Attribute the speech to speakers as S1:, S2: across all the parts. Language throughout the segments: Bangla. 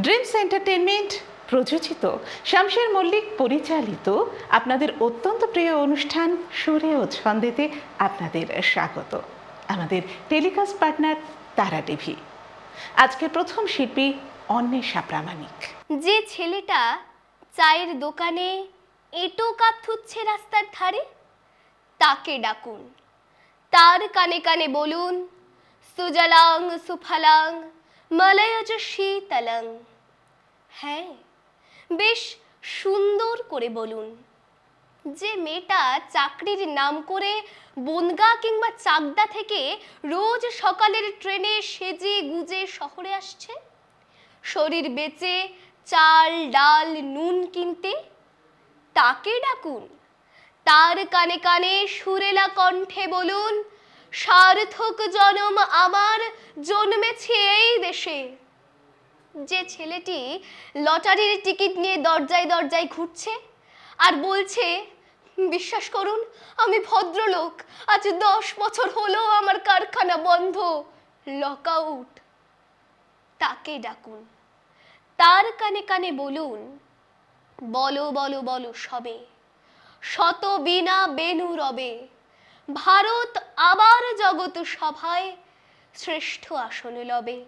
S1: ড্রিমস এন্টারটেনমেন্ট প্রযোজিত, শামশের মল্লিক পরিচালিত আপনাদের অত্যন্ত প্রিয় অনুষ্ঠান সুরে ও ছন্দেতে আপনাদের স্বাগত। আমাদের টেলিকাস্ট পার্টনার তারা টিভি। আজকের প্রথম শিল্পী অন্বেষা প্রামাণিক।
S2: যে ছেলেটা চায়ের দোকানে এঁটো কাপ থুচ্ছে রাস্তার ধারে, তাকে ডাকুন। তার কানে কানে বলুন, সুজলাং সুফলাং মলয়জ শীতলং। হ্যাঁ, বেশ সুন্দর করে বলুন। যে মেয়েটা চাকরির নাম করে বনগাঁ কিংবা চাকদা থেকে রোজ সকালের ট্রেনে সেজে গুজে শহরে আসছে, শরীর বেচে চাল ডাল নুন কিনতে, তাকে ডাকুন। তার কানে কানে সুরেলা কণ্ঠে বলুন, সার্থক জনম আমার জন্মেছে এই দেশে। যে ছেলেটি লটারির টিকিট নিয়ে দরজায় দরজায় ঘুরছে আর বলছে, বিশ্বাস করুন আমি ভদ্রলোক, আজ 10 বছর হলো আমার কারখানা বন্ধ, লকআউট, তাকে ডাকুন। তার কানে কানে বলুন, বলো বলো বলো সবে, শত বীণা বেণু রবে, ভারত আবার জগৎ সভায় শ্রেষ্ঠ আসন লবে।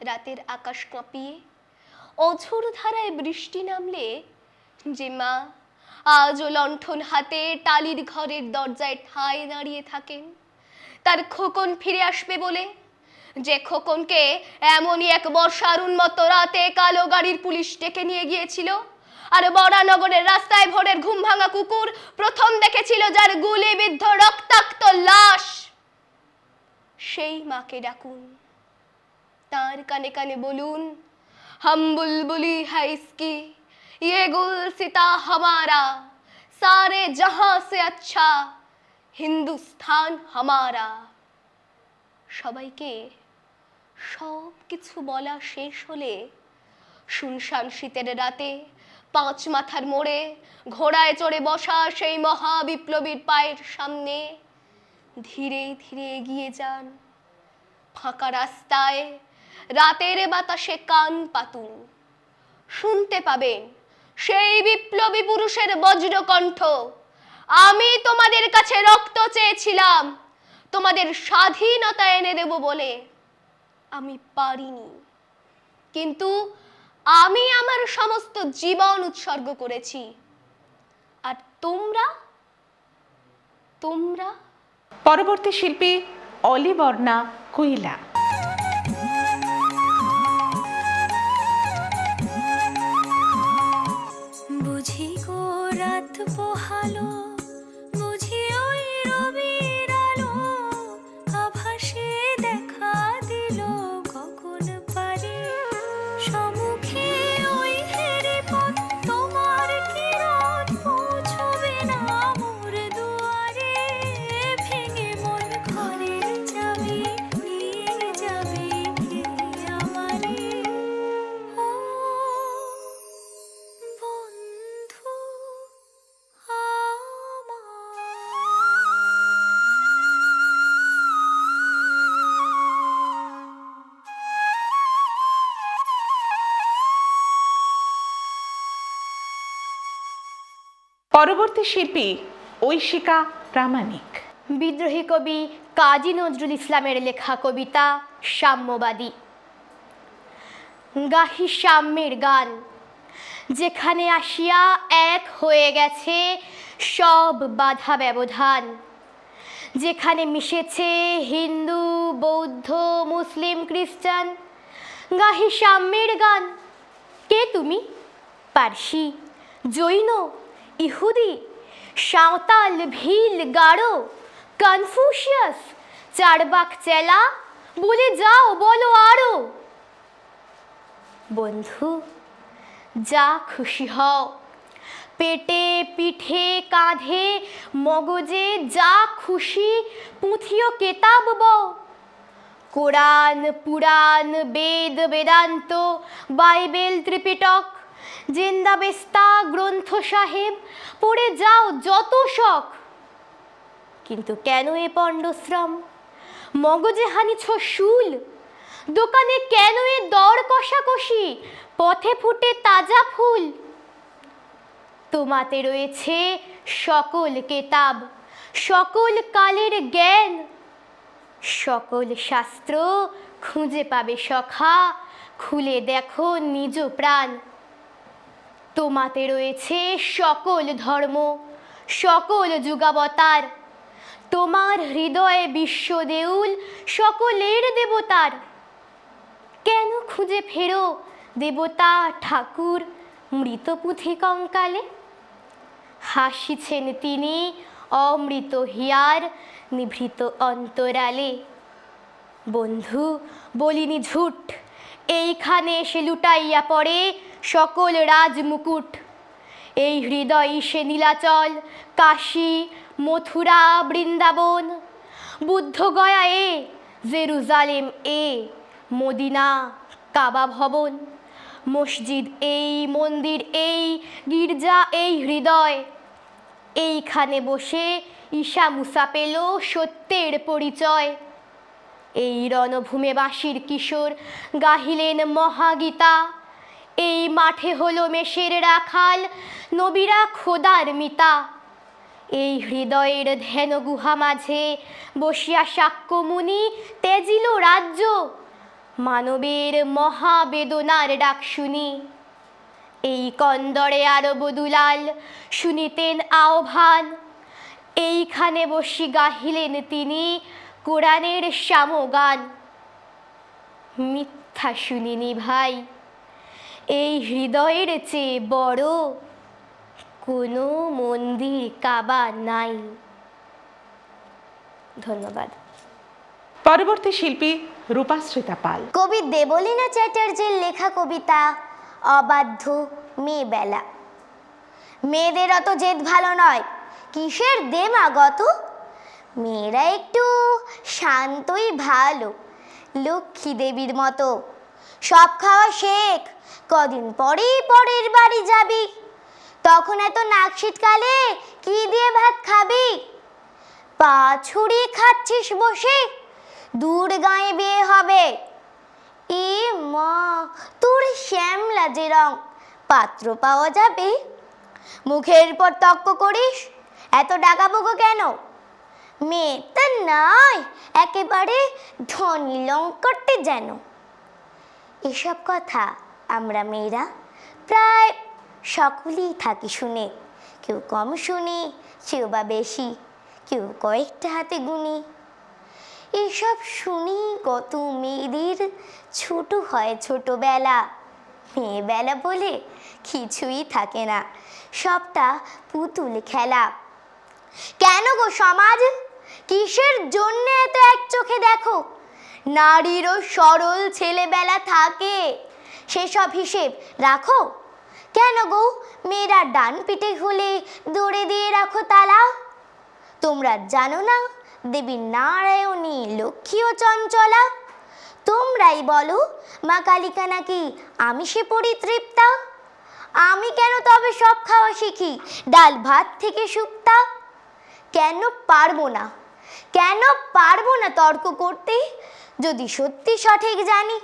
S2: রাতের আকাশ কাঁপিয়ে অঝোর ধারায় বৃষ্টি নামলে যে মা আজও লণ্ঠন হাতে টালির ঘরের দরজায় ঠায় দাঁড়িয়ে থাকেন তার খোকন ফিরে আসবে বলে, যে খোকনকে এমনই এক বর্ষার উন্মত্ত রাতে কালো গাড়ির পুলিশ ডেকে নিয়ে গিয়েছিল, আর বরানগরের রাস্তায় ভোরের ঘুম ভাঙা কুকুর প্রথম দেখেছিল যার গুলিবিদ্ধ রক্তাক্ত লাশ, সেই মাকে ডাকুন। তার কানে কানে বলুন, হাম বুলবুলি হ্যায় ইসকি, ये गुलसिता हमारा, सारे जहां से अच्छा হিন্দুস্তান হামারা। সবাইকে সব কিছু বলা শেষ হলে শুনশান শীতের রাতে 5 মাথার মোড়ে ঘোড়ায় চড়ে বসা সেই মহা বিপ্লবীর পায়ের সামনে ধীরে ধীরে এগিয়ে যান। ফাঁকা রাস্তায় রাতের বাতাসে কান পাতুন, শুনতে পাবেন সেই বিপ্লবী পুরুষের বজ্রকণ্ঠ, আমি তোমাদের কাছে রক্ত চেয়েছিলাম তোমাদের স্বাধীনতা এনে দেব বলে, আমি পারিনি, কিন্তু আমি আমার সমস্ত জীবন উৎসর্গ করেছি, আর তোমরা তোমরা
S1: পরবর্তী শিল্পী অলিবর্ণা কুইলা।
S3: বুঝি গো রাত পোহালো, বুঝি ওই রবির আলো, আভাসে দেখা দিল গগন পারে, সম্মুখে ওই হেরি পথ তোমার কিরণ পৌঁছবে না মোর দুয়ারে, ভেঙে মন ঘরের যাবে নিয়ে যাবে কে আমারে, ও বন্ধু
S1: পরবর্তী শিল্পী ঐশিকা প্রামাণিক।
S2: বিদ্রোহী কবি কাজী নজরুল ইসলামের লেখা কবিতা সাম্যবাদী। গাহি সাম্যের গান, যেখানে আসিয়া এক হয়ে গেছে সব বাধা ব্যবধান, যেখানে মিশেছে হিন্দু বৌদ্ধ মুসলিম খ্রিস্টান। গাহি সাম্যের গান। কে তুমি? পার্সি, জৈন, ইহুদি, সাঁওতাল, ভিল, গারো, কনফুসিয়াস, চারবাক চেলা, বলে যাও বলো আরো। বন্ধু, যা খুশি হও, পেটে পিঠে কাঁধে মগজে যা খুশি পুঁথিও কেতাব বও। কোরআন পুরাণ বেদ বেদান্ত বাইবেল ত্রিপিটক জিন্দাবেস্তা গ্রন্থ সাহেব পড়ে যাও যত শখ। কিন্তু কেন এ পণ্ডশ্রম? মগজে হানিছ শুল, দোকানে কেন এ দর কষাকষি, পথে ফুটে তাজা ফুল। তোমাতে রয়েছে সকল কেতাব, সকল কালের জ্ঞান, সকল শাস্ত্র খুঁজে পাবে সখা, খুলে দেখো নিজ প্রাণ। তোমাতে রয়েছে সকল ধর্ম, সকল যুগাবতার, তোমার হৃদয়ে বিশ্ব দেউল সকলের দেবতার। কেন খুঁজে ফেরো দেবতা ঠাকুর মৃত পুঁথি কঙ্কালে? হাসিছেন তিনি অমৃত হিয়ার নিভৃত অন্তরালে। বন্ধু বলিনি ঝুট, এইখানে এসে লুটাইয়া পড়ে সকল রাজমুকুট। এই হৃদয় সে নীলাচল, কাশী, মথুরা, বৃন্দাবন, বুদ্ধগয়া এ, জেরুজালেম এ, মদিনা, কাবা ভবন। মসজিদ এই, মন্দির এই, গির্জা এই হৃদয়। এইখানে বসে ঈশা মুসা পেল সত্যের পরিচয়। এই রণভূমে বাঁশির কিশোর গাহিলেন মহাগীতা। এই মাঠে হলো মেষের রাখাল, নবীরা খোদার মিতা। এই হৃদয়ের ধ্যান গুহা মাঝে বসিয়া শাক্যমুনি তেজিল রাজ্য। মানবের মহাবেদনার ডাক শুনি, এই কন্দরে আরব দুলাল শুনিতেন আহ্বান। এইখানে বসি গাহিলেন তিনি কোরআনের সামগান। মিথ্যা শুনিনি ভাই, এই হৃদয়ের চেয়ে বড় কোনো মন্দির কাবা নাই। ধন্যবাদ।
S1: পরবর্তী শিল্পী রূপাশ্রিতা পাল।
S4: কবি দেবলীনা চ্যাটার্জির লেখা কবিতা অবাধ্য মেয়েবেলা। মেয়েদের অত জেদ ভালো নয়, কিসের দেমাগত। মেয়েরা একটু শান্তই ভালো, লক্ষ্মী দেবীর মতো। সব খাওয়া শেখ, কদিন পরেই পরের বাড়ি যাবি। তখন এত নাক শীতকালে কি দিয়ে ভাত খাবি? পা ছুড়িয়ে খাচ্ছিস বসে, দূর গাঁয়ে বিয়ে হবে। এ মা, তোর শ্যামলা যে রং, পাত্র পাওয়া যাবে? মুখের পর তক্ক করিস, এত ডাকাবুকো কেন? মেয়ে তা নয়, একেবারে ধনী লঙ্কটে যেন। এসব কথা আমরা মেয়েরা প্রায় সকলেই থাকি শুনে। কেউ কম শুনি, কেউ বা বেশি, কেউ কয়েকটা হাতে গুনি। এসব শুনি কত মেয়েদের ছোট হয় ছোটবেলা। মেয়েবেলা বলে কিছুই থাকে না, সবটা পুতুল খেলা। কেন গো সমাজ, কিসের জন্য এত এক চোখে দেখো? নারীরও সরল ছেলেবেলা থাকে, সেসব হিসেব রাখো। কেন গো মেয়েরা ডান পিঠে হলে দৌড়ে দিয়ে রাখো তালা? তোমরা জানো না দেবী নারায়ণী লক্ষ্মী ও চঞ্চলা? তোমরাই বলো মা কালিকা নাকি আমিষে পরিতৃপ্তা? আমি কেন তবে সব খাওয়া শিখি, ডাল ভাত থেকে শুক্তা? কেন পারবো না, কেন পারবো না তর্ক করতে, যদি সত্যি সঠিক জানি?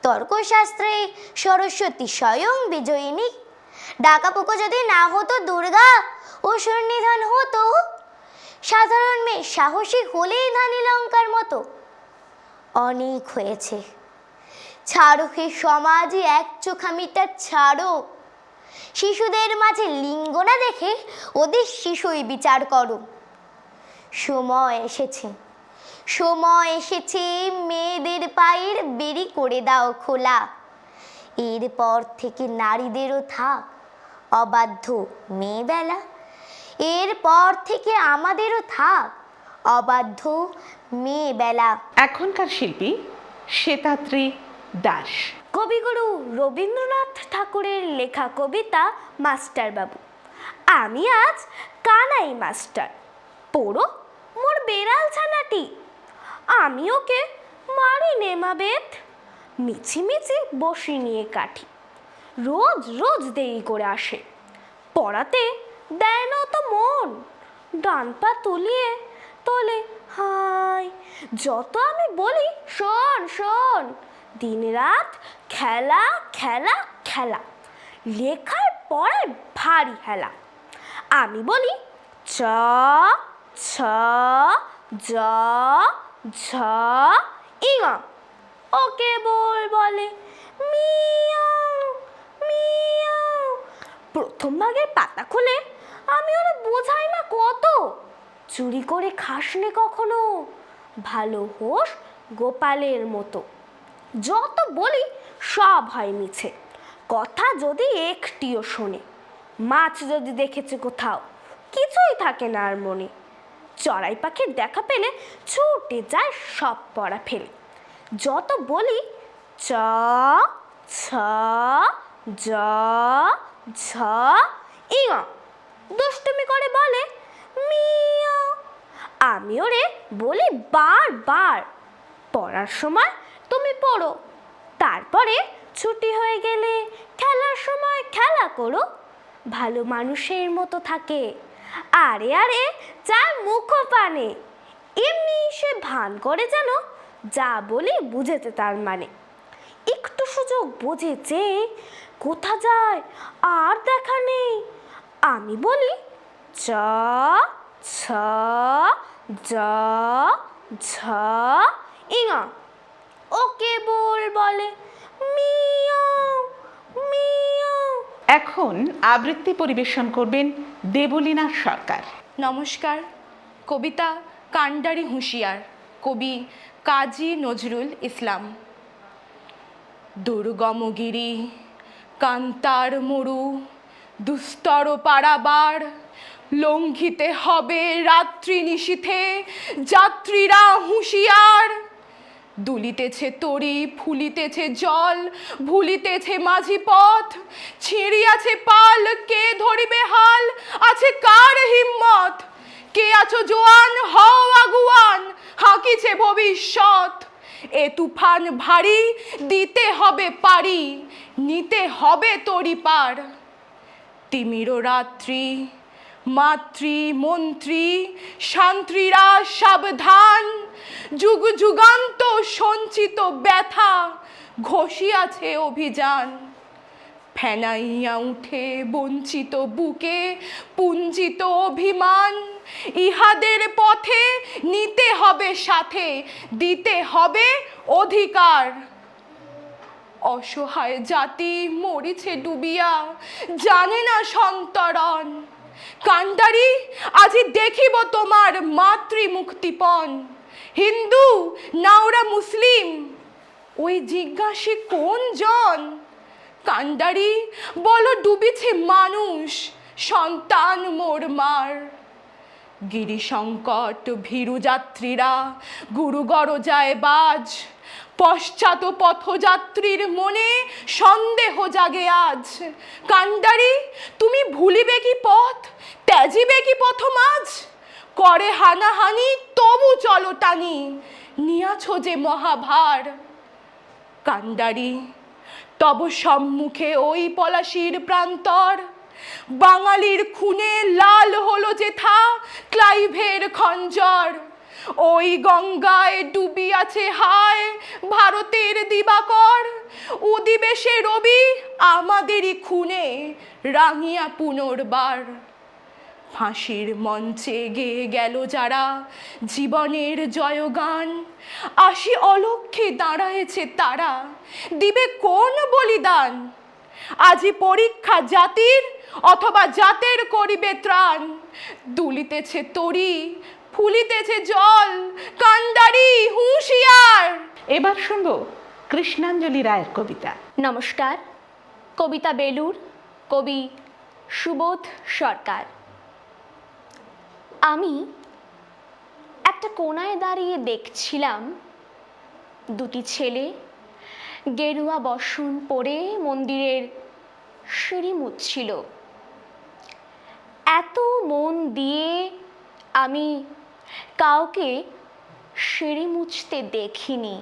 S4: তর্কশাস্ত্রে সরস্বতী স্বয়ং বিজয়িনী। ডাকাপোকো যদি না হতো দুর্গা, অসুর নিধন হতো। সাধারণ মেয়ে সাহসী হলেই ধানী লঙ্কার মতো। অনেক হয়েছে, ছাড়ো হে সমাজে এক চোখামিটা ছাড়ো। শিশুদের মাঝে লিঙ্গ না দেখে ওদের শিশুই বিচার করো। সময় এসেছে, সময় এসেছে, মেয়েদের পায়ের বেরি করে দাও খোলা। এরপর থেকে নারীদেরও থাক অবাধ্য মেয়েবেলা। এরপর থেকে আমাদেরও থাক অবাধ্য মেয়েবেলা।
S1: এখনকার শিল্পী শ্বেতাদ্রি দাস।
S5: কবিগুরু রবীন্দ্রনাথ ঠাকুরের লেখা কবিতা মাস্টারবাবু। আমি আজ কানাই মাস্টার, পড়ো মোর বেড়াল ছানাটি। আমি ওকে মারি নেমাবেত, মিছিমিছি বসি নিয়ে কাঠি। রোজ রোজ দেরি করে আসে, পড়াতে দেয় না তো মন। ডান পা তুলিয়ে তোলে হাই যত আমি বলি শোন শোন, দিনরাত খেলা খেলা খেলা, লেখার পড়ায় ভারী হেলা। আমি বলি চ ছ জ ঝ ইঙ, ওকে বলে মিয়াও মিয়াও। প্রথম ভাগের পাতা খুলে আমি ওরা বোঝাই না কত, চুরি করে খাসনে কখনো, ভালো হোস গোপালের মতো। যত বলি সব হয় মিছে, কথা যদি একটিও শোনে, মাছ যদি দেখেছে কোথাও কিছুই থাকে না আর মনে। চড়াই পাখির দেখা পেলে ছুটে যায় সব পড়া ফেলে। যত বলি চ ছ জ ঝ ইঙ, দুষ্টুমি করে বলে মিয়াও। আমি ওরে বলি বারবার, পড়ার সময় তুমি পড়ো, তারপরে ছুটি হয়ে গেলে খেলার সময় খেলা করো, ভালো মানুষের মতো থাকে। আরে আরে যার মুখ পানে, এমনি সে ভান করে যেন যা বলি বুঝেছে তার মানে। একটু সুযোগ বুঝেছে কোথা যায় আর দেখা নেই। আমি বলি চ ছ জ ঝ ইঙ, ওকে বলে মিয়াও মিয়াও।
S1: এখন আবৃত্তি পরিবেশন করবেন দেবলীনা সরকার।
S6: নমস্কার। কবিতা কান্ডারি হুঁশিয়ার, কবি কাজী নজরুল ইসলাম। দুর্গমগিরি কান্তার মরু, দুস্তর পারাবার, লঙ্ঘিতে হবে রাত্রি নিশীথে যাত্রীরা হুঁশিয়ার। দুলিতেছে তরি, ফুলিতেছে জল, ভুলিতেছে মাঝি পথ, ছিঁড়িয়াছে পাল, কে ধরিবে হাল, আছে কার হিম্মত? কে আছো জোয়ান, হও আগুয়ান, হাঁকিছে ভবিষ্যৎ। এ তুফান ভারী, দিতে হবে পারি, নিতে হবে তরি পার। তিমির রাত্রি, মাতৃ মন্ত্রী শান্ত্রীরা সাবধান, যুগ যুগান্ত সঞ্চিত ব্যথা ঘষিয়াছে অভিযান। ফেনাইয়া উঠে বঞ্চিত বুকে পুঞ্জিত অভিমান, ইহাদের পথে নিতে হবে সাথে, দিতে হবে অধিকার। অসহায় জাতি মরিছে ডুবিয়া, জানে না সন্তরণ। কান্ডারি আজি দেখিব তোমার মাতৃ মুক্তিপণ। হিন্দু না ওরা মুসলিম, ওই জিজ্ঞাসে কোন জন? কান্ডারি বলো ডুবিছে মানুষ, সন্তান মোর মার। গিরি সংকট ভীরু যাত্রীরা গুরুগর যায় বাজ, পশ্চাৎ পথযাত্রীর মনে সন্দেহ জাগে আজ। কান্ডারি তুমি ভুলিবে কি পথ, ত্যাজিবে কি পথ মাঝ? করে হানাহানি তবু চলো টানি, নিয়াছো যে মহাভার। কান্ডারি তব সম্মুখে ওই পলাশির প্রান্তর, বাঙালির খুনে লাল হলো যেথা ক্লাইভের খঞ্জর। ওই গঙ্গায় ডুবিয়াছে হায় ভারতের দিবাকর, উদিবে সে রবি আমাদেরই খুনে রাঙিয়া পুনর্বার। ফাঁসির মঞ্চে গেয়ে গেল যারা জীবনের জয়গান, আসি অলক্ষ্যে দাঁড়ায়েছে তারা, দিবে কোন বলিদান? আজি পরীক্ষা জাতির, অথবা জাতের করিবে ত্রাণ। দুলিতেছে তরি, ফুলিতেছে জল, কান্ডারি হুঁশিয়ার।
S1: এবার শুনব কৃষ্ণাঞ্জলি রায়ের কবিতা।
S2: নমস্কার। কবিতা বেলুর, কবি সুবোধ সরকার। আমি একটা কোণায় দাঁড়িয়ে দেখছিলাম দুটি ছেলে গেরুয়া বসন পরে মন্দিরের সিঁড়ি মুছছিল। এত মন দিয়ে আমি কাউকে সিঁড়ি মুছতে দেখিনি,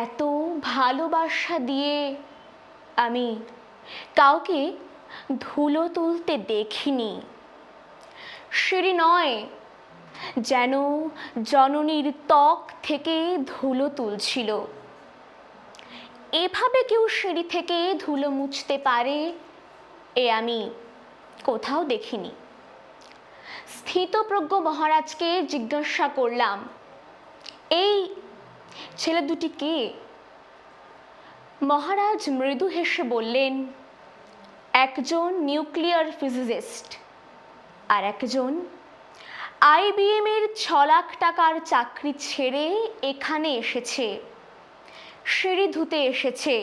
S2: এত ভালোবাসা দিয়ে আমি কাউকে ধুলো তুলতে দেখিনি। সিঁড়ি নয়, যেন জননীর ত্বক থেকে ধুলো তুলছিল। এভাবে কেউ সিঁড়ি থেকে ধুলো মুছতে পারে এ আমি কোথাও দেখিনি। স্থিতপ্রজ্ঞ মহারাজকে জিজ্ঞাসা করলাম, এই ছেলে দুটি কে? মহারাজ মৃদু হেসে বললেন, একজন নিউক্লিয়ার ফিজিসিস্ট আর একজন IBM এর 6 লাখ টাকার চাকরি ছেড়ে এখানে এসেছে, সিঁড়ি ধুতে এসেছে।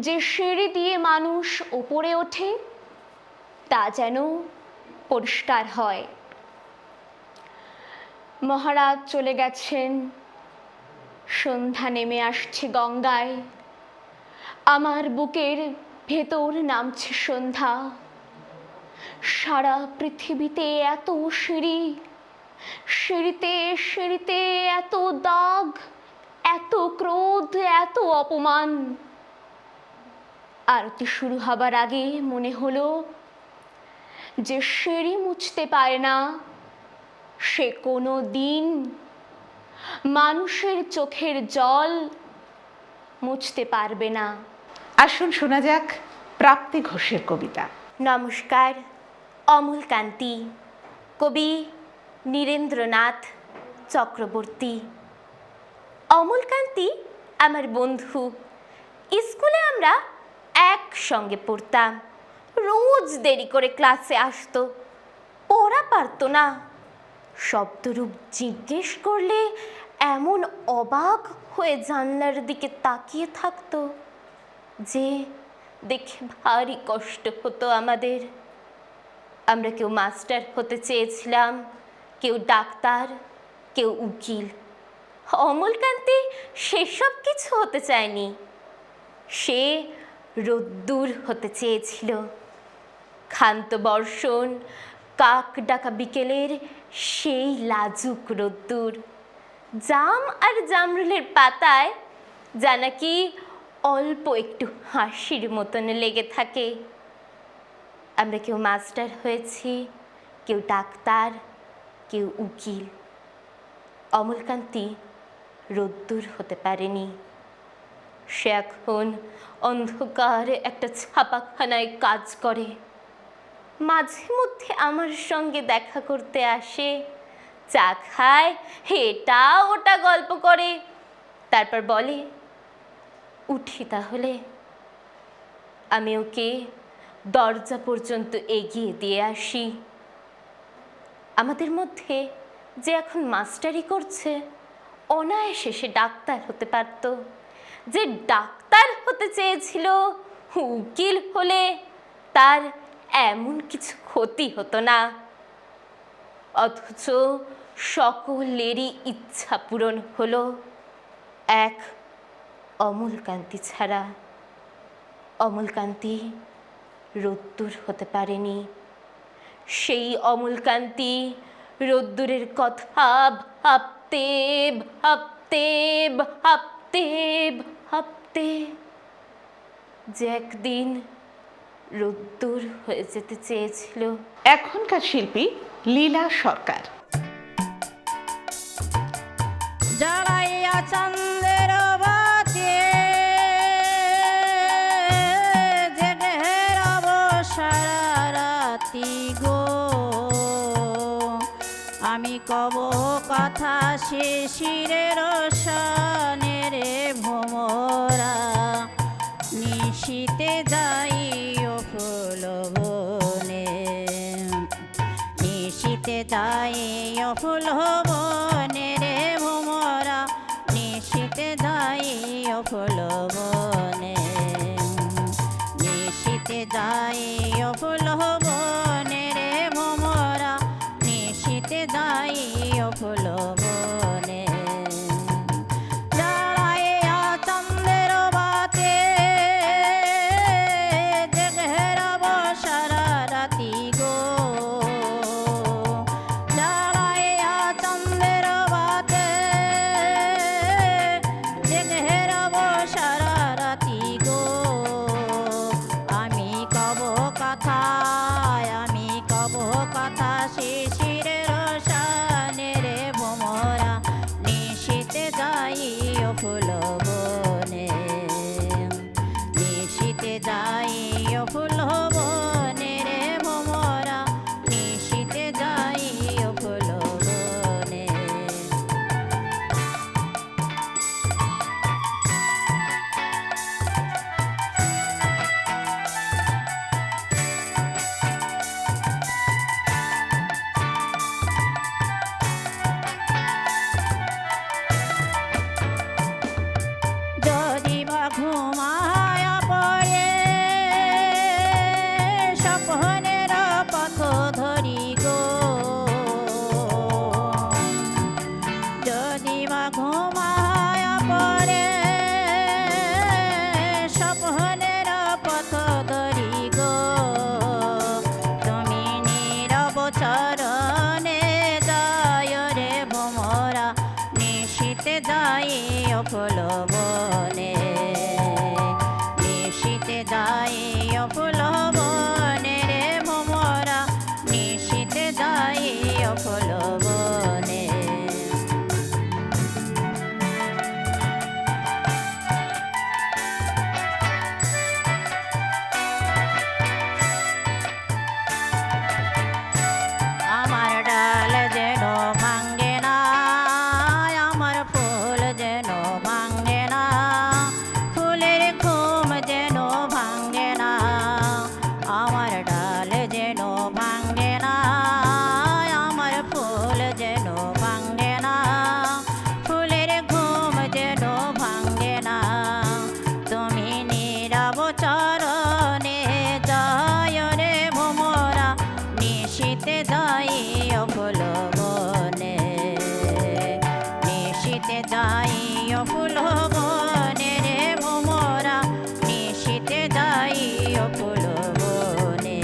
S2: যে সিঁড়ি দিয়ে মানুষ ওপরে ওঠে তা যেন পরিষ্কার হয়। মহারাজ চলে গেছেন, সন্ধ্যা নেমে আসছে গঙ্গায়, আমার বুকের ভেতর নামছে সন্ধ্যা। সারা পৃথিবীতে এত সিঁড়ি, সিঁড়িতে সিঁড়িতে এত দাগ, এত ক্রোধ, এত অপমান। আরতি শুরু হবার আগে মনে হলো, যে সিঁড়ি মুছতে পারে না সে কোনো দিন মানুষের চোখের জল মুছতে পারবে না।
S1: আসুন শোনা যাক প্রাপ্তি ঘোষের কবিতা।
S2: নমস্কার, অমলকান্তি, কবি নীরেন্দ্রনাথ চক্রবর্তী। অমলকান্তি আমার বন্ধু। স্কুলে আমরা একসঙ্গে পড়তাম। রোজ দেরি করে ক্লাসে আসতো, পড়া পারতো না। শব্দরূপ জিজ্ঞেস করলে এমন অবাক হয়ে জানলার দিকে তাকিয়ে থাকতো যে দেখে ভারী কষ্ট হতো আমাদের। আমরা কেউ মাস্টার হতে চেয়েছিলাম, কেউ ডাক্তার, কেউ উকিল। অমলকান্তি সেসব কিছু হতে চায়নি। সে রোদ্দুর হতে চেয়েছিল। ক্ষান্ত বর্ষণ, কাক ডাকা বিকেলের সেই লাজুক রোদ্দুর, জাম আর জামরুলের পাতায় যা নাকি অল্প একটু হাসির মতন লেগে থাকে। আমরা কেউ মাস্টার হয়েছি, কেউ ডাক্তার, কেউ উকিল। অমলকান্তি রোদ্দুর হতে পারেনি। সে এখন অন্ধকার একটা ছাপাখানায় কাজ করে। মাঝে মধ্যে আমার সঙ্গে দেখা করতে আসে, চা খায়, এটা ওটা গল্প করে, তারপর বলে, উঠি তাহলে। আমি ওকে দরজা পর্যন্ত এগিয়ে দিয়ে আসি। আমাদের মধ্যে যে এখন মাস্টারি করছে, অনায়াসে সে ডাক্তার হতে পারত। যে ডাক্তার হতে চেয়েছিল, উকিল হলে তার এমন কিছু ক্ষতি হতো না। অথচ সকলেরই ইচ্ছা পূরণ হলো, এক অমলকান্তি ছাড়া। অমলকান্তি রোদ্দুর হতে পারেনি। সেই অমলকান্তি রোদ্দুরের কথা ভাবতে ভাবতে ভাবতে ভাবতে যে একদিন রোদ্দুর হয়ে যেতে চেয়েছিল।
S1: এখনকার শিল্পী লীলা সরকার।
S7: জ্বালাইয়া চান্দের বাতি জেগে রব সারা রাতি গো, আমি কব কথা শিশিরের সনের ভোমরা, নিশীতে যাইও ফুল বনে, নিশীতে যাইও ফুল বনে রে ভোমরা, নিশীতে যাইও ফুল বনে, নিশীতে যাইও ফুল বনে রে ভোমরা, নিশীতে যাইও ফুল বনে। জ্বালাইয়া চান্দের বাতি জেগে রব সারা রাতি গো, জ্বালাইয়া চান্দের বাতি জেগে রব সারা চরণে যায় রে ভোমরা নিশীতে যাই অফুল বনে নিশীতে যাই অফুল বনে রে ভোমরা নিশীতে যাই অফুল বনে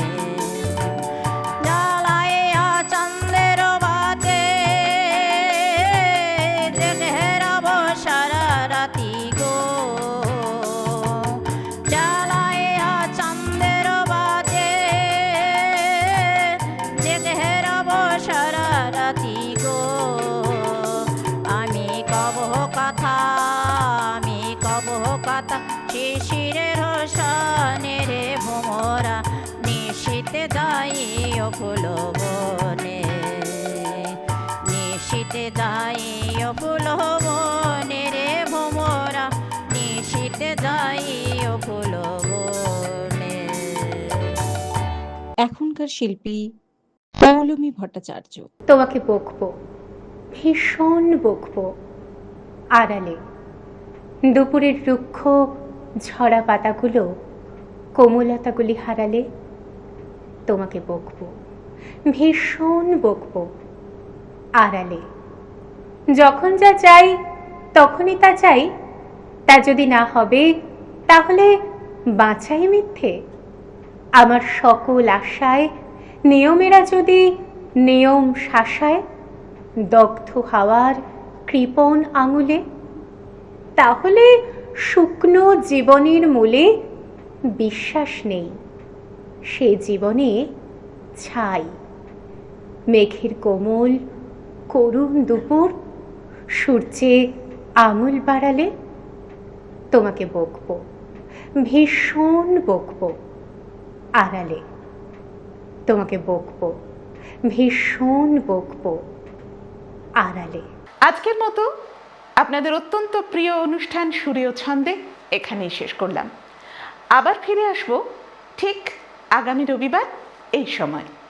S7: জ্বালাইয়া চন্দ্রের বাতে জেগেরাব সারা রাতি গো জ্বালাইয়া চন্দ্রের বাতে জেগেরাব সারা রাতি গো আমি কব কথা শিশিরের সনে রে ভোমরা নিশীতে যাই অফুল বনে নিশীতে যাই অফুল বনে রে ভোমরা নিশীতে যাই অফুল বনে।
S8: এখনকার শিল্পী পৌলমী ভট্টাচার্য।
S9: তোমাকে বকবো, ভীষণ বকবো, আড়ালে। দুপুরের রুক্ষ ঝরা পাতাগুলো কোমলতাগুলি হারালে তোমাকে বকবো, ভীষণ বকবো, আড়ালে। যখন যা চাই তখনই তা চাই, তা যদি না হবে তাহলে বাঁচাই মিথ্যে। আমার সকল আশায় নিয়মেরা যদি নিয়ম শাসায় দগ্ধ হাওয়ার কৃপণ আঙুলে, তাহলে শুকনো জীবনের মূলে বিশ্বাস নেই, সে জীবনে ছাই। মেঘের কোমল করুণ দুপুর সূর্যে আঙুল বাড়ালে তোমাকে বকবো, ভীষণ বকবো, আড়ালে। তোমাকে বকবো, ভীষণ বকবো, আড়ালে।
S1: আজকের মতো আপনাদের অত্যন্ত প্রিয় অনুষ্ঠান সুরে ও ছন্দে এখানেই শেষ করলাম। আবার ফিরে আসব ঠিক আগামী রবিবার এই সময়।